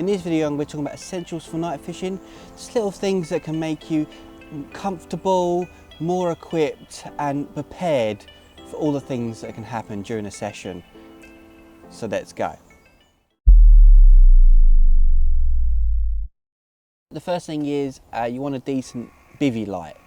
In this video I'm going to be talking about essentials for night fishing, just little things that can make you comfortable, more equipped and prepared for all the things that can happen during a session. So let's go. The first thing is you want a decent Bivy Light.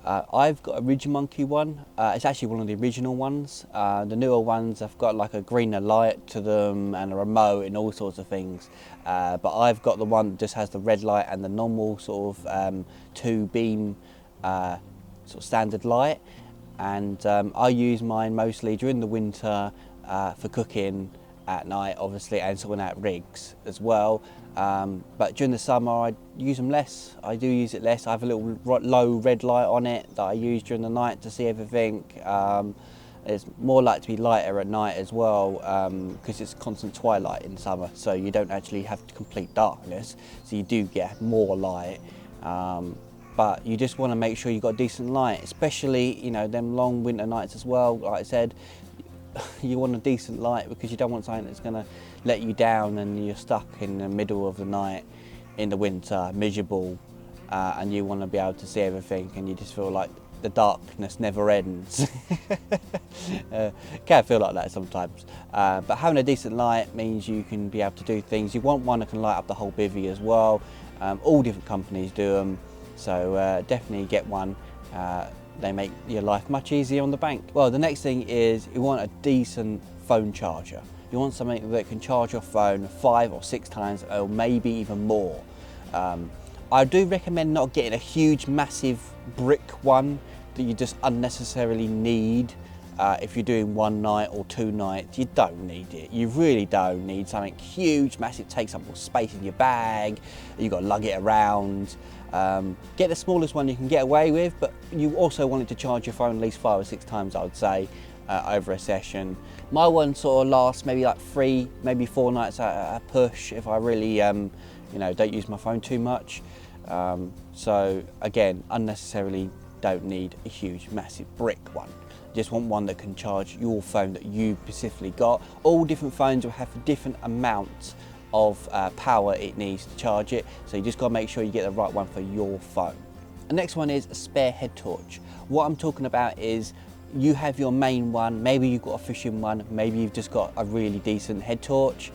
I've got a Ridge Monkey one. It's actually one of the original ones. The newer ones have got like a greener light to them and a remote and all sorts of things. But I've got the one that just has the red light and the normal sort of two beam sort of standard light. And I use mine mostly during the winter for cooking at night, obviously, and sorting out rigs as well. But during the summer I use them less. I do use it less. I have a little low red light on it that I use during the night to see everything. It's more likely to be lighter at night as well because it's constant twilight in summer, so you don't actually have complete darkness, so you do get more light. But you just want to make sure you've got a decent light, especially, you know, them long winter nights as well. Like I said, you want a decent light because you don't want something that's going to let you down and you're stuck in the middle of the night in the winter, miserable, and you want to be able to see everything and you just feel like the darkness never ends. Can feel like that sometimes, but having a decent light means you can be able to do things. You want one that can light up the whole bivvy as well. All different companies do them, so definitely get one. They make your life much easier on the bank. Well, the next thing is you want a decent phone charger. You want something that can charge your phone 5 or 6 times, or maybe even more. I do recommend not getting a huge, massive brick one that you just unnecessarily need. If you're doing one night or 2 nights, you don't need it. You really don't need something huge, massive, takes up more space in your bag. You've got to lug it around. Get the smallest one you can get away with, but you also want it to charge your phone at least 5 or 6 times, I would say, over a session. My one sort of lasts maybe like 3, maybe 4 nights at a push if I really, you know, don't use my phone too much. So again, unnecessarily don't need a huge, massive brick one. Just want one that can charge your phone that you specifically got. All different phones will have different amounts of power it needs to charge it, so you just got to make sure you get the right one for your phone. The next one is a spare head torch. What I'm talking about is you have your main one, maybe you've got a fishing one, maybe you've just got a really decent head torch.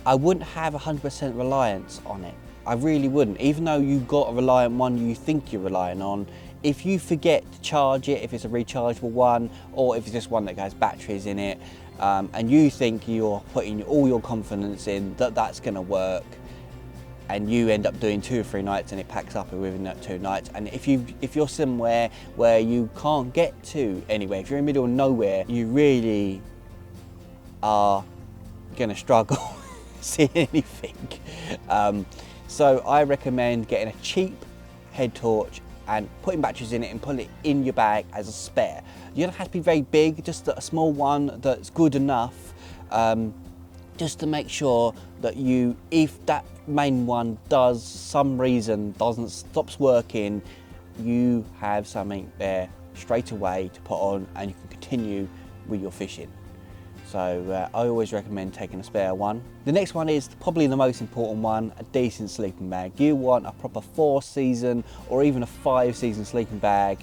I wouldn't have 100% reliance on it. I really wouldn't. Even though you've got a reliant one you think you're relying on, if you forget to charge it, if it's a rechargeable one, or if it's just one that has batteries in it, and you think you're putting all your confidence in that that's going to work, and you end up doing 2 or 3 nights and it packs up within that 2 nights, and if you're somewhere where you can't get to anywhere, if you're in the middle of nowhere, you really are going to struggle seeing anything. So I recommend getting a cheap head torch and putting batteries in it and putting it in your bag as a spare. You don't have to be very big, just a small one that's good enough, just to make sure that you, if that main one does some reason stops working, you have something there straight away to put on and you can continue with your fishing. So I always recommend taking a spare one. The next one is probably the most important one, a decent sleeping bag. You want a proper 4-season or even a 5-season sleeping bag.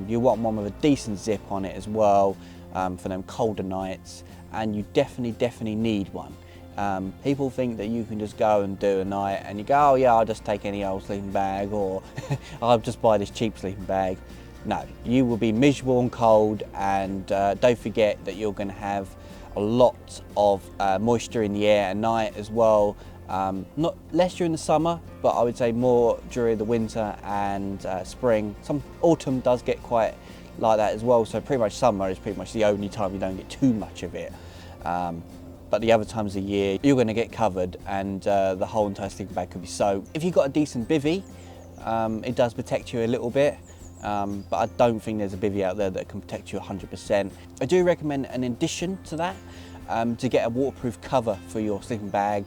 You want one with a decent zip on it as well for them colder nights, and you definitely need one. People think that you can just go and do a night and you go, oh yeah, I'll just take any old sleeping bag, or I'll just buy this cheap sleeping bag. No, you will be miserable and cold, and don't forget that you're going to have a lot of moisture in the air at night as well. Not less during the summer, but I would say more during the winter and spring. Some autumn does get quite like that as well, so pretty much summer is pretty much the only time you don't get too much of it. But the other times of the year, you're going to get covered, and the whole entire sleeping bag could be soaked. If you've got a decent bivvy, it does protect you a little bit. But I don't think there's a bivvy out there that can protect you 100%. I do recommend an addition to that, to get a waterproof cover for your sleeping bag,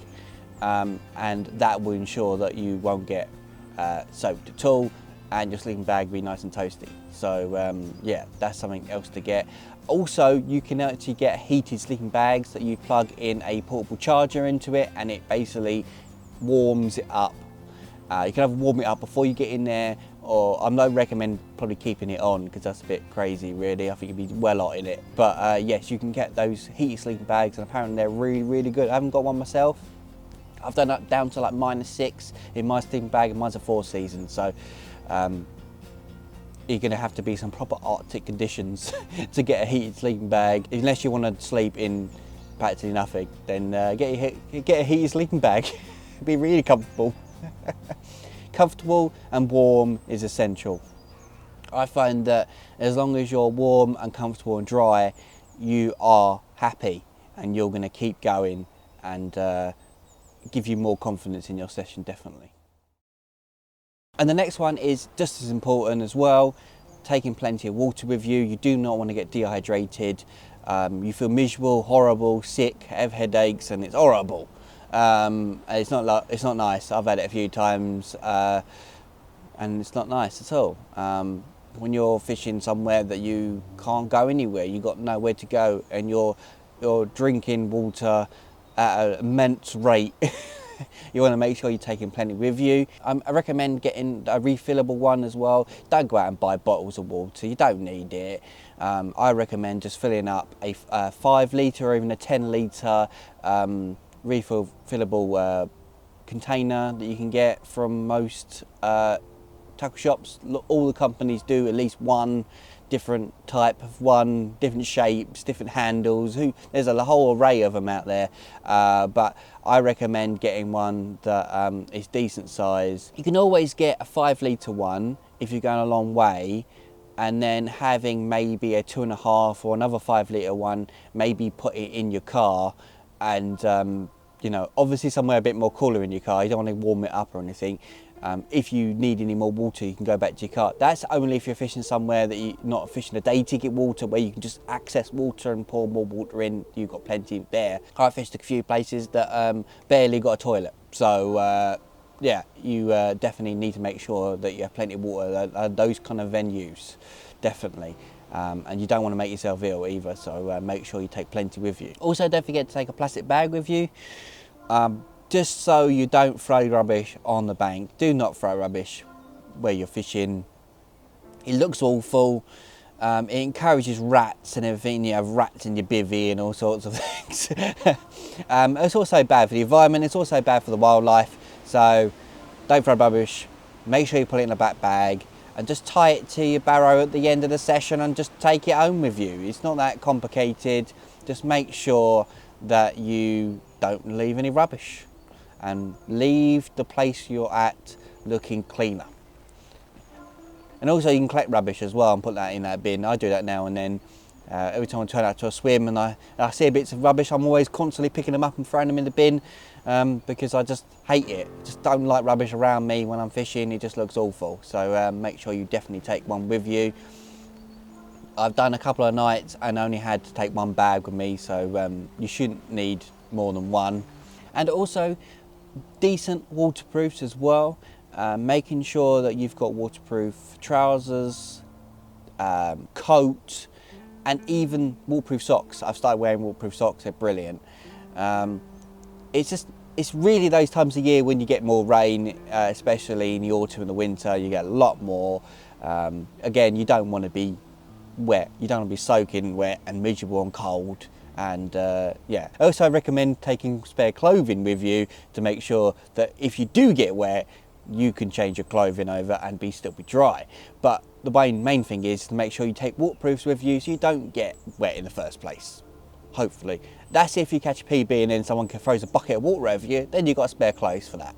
and that will ensure that you won't get soaked at all, and your sleeping bag will be nice and toasty. So yeah, that's something else to get. Also, you can actually get heated sleeping bags that you plug in a portable charger into it, and it basically warms it up. You can either warm it up before you get in there, or I don't recommend probably keeping it on because that's a bit crazy really. I think you'd be well hot in it. But yes, you can get those heated sleeping bags, and apparently they're really, really good. I haven't got one myself. I've done it down to like -6 in my sleeping bag, and mine's a 4 season. So you're going to have to be some proper Arctic conditions to get a heated sleeping bag. Unless you want to sleep in practically nothing, then get a heated sleeping bag. It'll be really comfortable. Comfortable and warm is essential. I find that as long as you're warm and comfortable and dry, you are happy, and you're going to keep going and give you more confidence in your session, definitely. And the next one is just as important as well, taking plenty of water with you. You do not want to get dehydrated. You feel miserable, horrible, sick, have headaches, and it's horrible. It's not nice. I've had it a few times, and it's not nice at all. When you're fishing somewhere that you can't go anywhere, you got nowhere to go, and you're drinking water at an immense rate. You want to make sure you're taking plenty with you. I recommend getting a refillable one as well. Don't go out and buy bottles of water, you don't need it. I recommend just filling up a 5 litre or even a 10 litre refillable container that you can get from most tackle shops. All the companies do at least one different type of one, different shapes, different handles. There's a whole array of them out there, but I recommend getting one that is decent size. You can always get a 5 litre one if you're going a long way, and then having maybe a 2.5 or another 5 litre one, maybe put it in your car, and you know, obviously somewhere a bit more cooler in your car. You don't want to warm it up or anything. If you need any more water, you can go back to your car. That's only if you're fishing somewhere that you're not fishing a day ticket water, where you can just access water and pour more water in. You've got plenty there. I fished a few places that barely got a toilet. So yeah, you definitely need to make sure that you have plenty of water at those kind of venues, definitely. And you don't want to make yourself ill either, so make sure you take plenty with you. Also, don't forget to take a plastic bag with you. Just so you don't throw rubbish on the bank. Do not throw rubbish where you're fishing. It looks awful. It encourages rats and everything. You have rats in your bivvy and all sorts of things. It's also bad for the environment. It's also bad for the wildlife. So don't throw rubbish. Make sure you put it in a back bag and just tie it to your barrow at the end of the session and just take it home with you. It's not that complicated. Just make sure that you don't leave any rubbish, and leave the place you're at looking cleaner. And also you can collect rubbish as well and put that in that bin. I do that now and then. Every time I turn out to a swim and I see bits of rubbish, I'm always constantly picking them up and throwing them in the bin, because I just hate it. Just don't like rubbish around me when I'm fishing. It just looks awful. So make sure you definitely take one with you. I've done a couple of nights and only had to take one bag with me, so you shouldn't need more than one. And also decent waterproofs as well, making sure that you've got waterproof trousers, coat, and even waterproof socks. I've started wearing waterproof socks, they're brilliant. It's really those times of year when you get more rain, especially in the autumn and the winter, you get a lot more. Again, you don't want to be wet, you don't want to be soaking wet and miserable and cold. And yeah, also I recommend taking spare clothing with you to make sure that if you do get wet, you can change your clothing over and still be dry. But the main thing is to make sure you take waterproofs with you so you don't get wet in the first place, hopefully. That's if you catch a PB and then someone throws a bucket of water over you, then you've got spare clothes for that.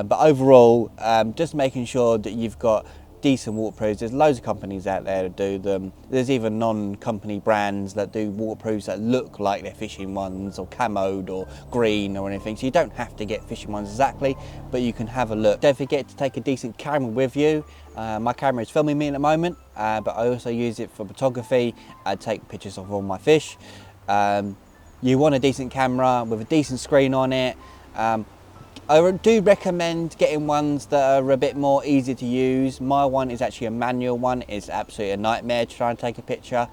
But overall, just making sure that you've got decent waterproofs. There's loads of companies out there that do them. There's even non-company brands that do waterproofs that look like they're fishing ones, or camoed or green or anything, so you don't have to get fishing ones exactly, but you can have a look. Don't forget to take a decent camera with you. My camera is filming me at the moment, but I also use it for photography. I take pictures of all my fish. You want a decent camera with a decent screen on it. I do recommend getting ones that are a bit more easy to use. My one is actually a manual one. It's absolutely a nightmare to try and take a picture.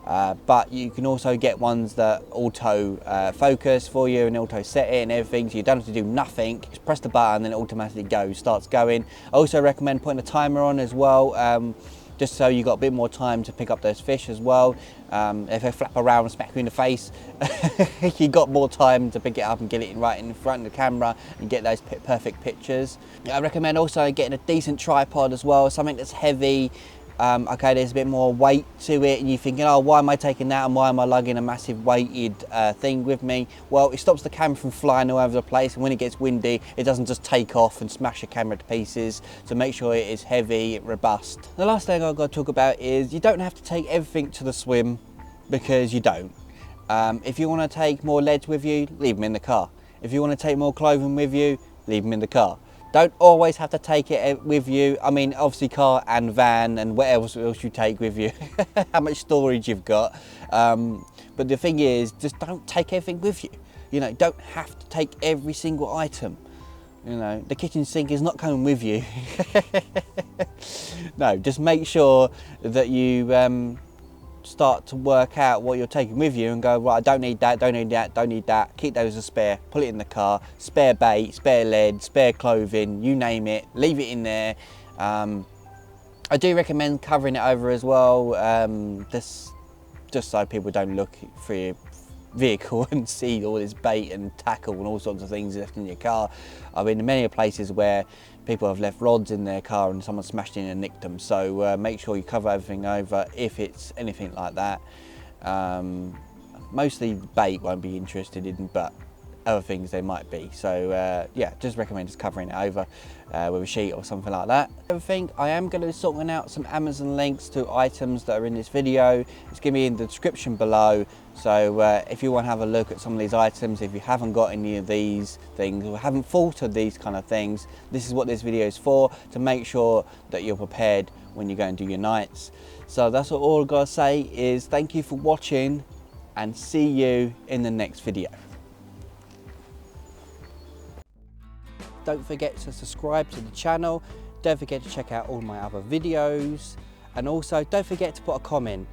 but you can also get ones that auto focus for you and auto set it and everything, so you don't have to do nothing. Just press the button and it automatically starts going. I also recommend putting a timer on as well, just so you got a bit more time to pick up those fish as well. If they flap around and smack you in the face, you got more time to pick it up and get it right in front of the camera and get those perfect pictures. I recommend also getting a decent tripod as well, something that's heavy. Okay, there's a bit more weight to it and you're thinking, oh, why am I taking that and why am I lugging a massive weighted thing with me? Well, it stops the camera from flying all over the place, and when it gets windy it doesn't just take off and smash your camera to pieces, so make sure it is heavy, robust. The last thing I've got to talk about is you don't have to take everything to the swim, because you don't. If you want to take more leads with you, leave them in the car. If you want to take more clothing with you, leave them in the car. Don't always have to take it with you. I mean, obviously car and van and whatever else you take with you, how much storage you've got. But the thing is, just don't take everything with you. You know, don't have to take every single item. You know, the kitchen sink is not coming with you. No, just make sure that you start to work out what you're taking with you and go, right, I don't need that, don't need that, don't need that, keep those as spare, put it in the car, spare bait, spare lead, spare clothing, you name it, leave it in there. I do recommend covering it over as well, just so people don't look for your vehicle and see all this bait and tackle and all sorts of things left in your car. I've been in many places where people have left rods in their car and someone smashed in and nicked them, so make sure you cover everything over if it's anything like that. Mostly bait won't be interested in, but other things they might be, so yeah, just recommend just covering it over with a sheet or something like that. Everything, I am going to be sorting out some Amazon links to items that are in this video. It's going to be in the description below, so if you want to have a look at some of these items, if you haven't got any of these things or haven't thought of these kind of things, this is what this video is for, to make sure that you're prepared when you go and do your nights. So that's all I've got to say is thank you for watching and see you in the next video. Don't forget to subscribe to the channel, don't forget to check out all my other videos, and also don't forget to put a comment.